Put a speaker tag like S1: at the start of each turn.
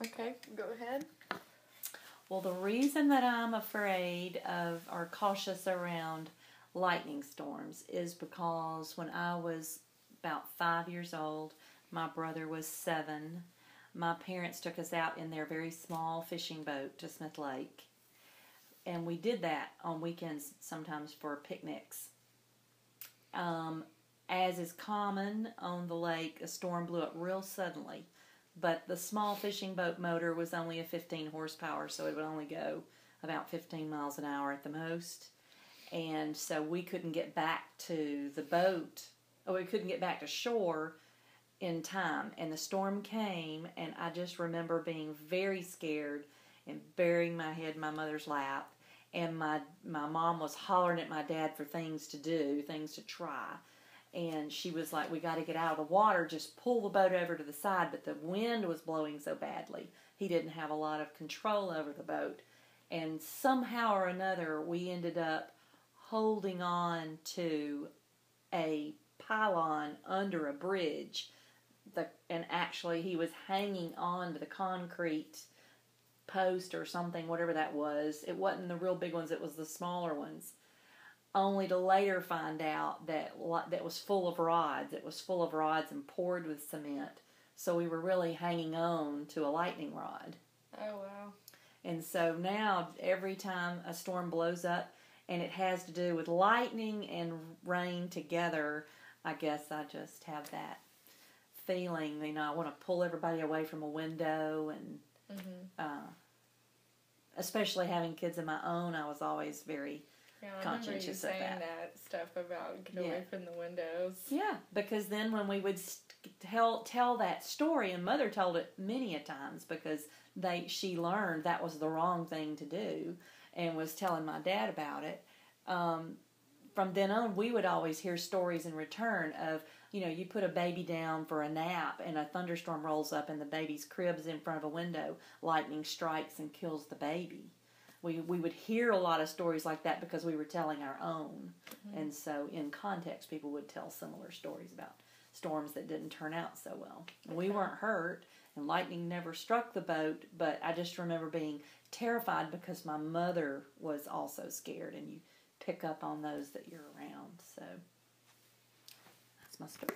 S1: Okay, go ahead.
S2: Well, the reason that I'm afraid of or cautious around lightning storms is because when I was about 5 years old, my brother was 7. My parents took us out in their very small fishing boat to Smith Lake. And we did that on weekends sometimes for picnics. As is common on the lake, a storm blew up real suddenly. But the small fishing boat motor was only a 15 horsepower, so it would only go about 15 miles an hour at the most. And so we couldn't get back to the boat, or we couldn't get back to shore in time. And the storm came, and I just remember being very scared and burying my head in my mother's lap. And my mom was hollering at my dad for things to do, things to try. And she was like, we got to get out of the water, just pull the boat over to the side. But the wind was blowing so badly, he didn't have a lot of control over the boat. And somehow or another, we ended up holding on to a pylon under a bridge. And actually, he was hanging on to the concrete post or something, whatever that was. It wasn't the real big ones, it was the smaller ones. Only to later find out that was full of rods. It was full of rods and poured with cement. So we were really hanging on to a lightning rod.
S1: Oh, wow.
S2: And so now every time a storm blows up and it has to do with lightning and rain together, I guess I just have that feeling, I want to pull everybody away from a window. And especially having kids of my own, I was always very conscientious of that.
S1: I remember you saying that stuff about get away from the windows.
S2: Yeah, because then when we would tell that story, and Mother told it many a times because she learned that was the wrong thing to do and was telling my dad about it. From then on, we would always hear stories in return of, you put a baby down for a nap and a thunderstorm rolls up and the baby's crib's in front of a window, lightning strikes and kills the baby. We would hear a lot of stories like that because we were telling our own. And so in context, people would tell similar stories about storms that didn't turn out so well. And we weren't hurt, and lightning never struck the boat, but I just remember being terrified because my mother was also scared, and you pick up on those that you're around. So that's my story.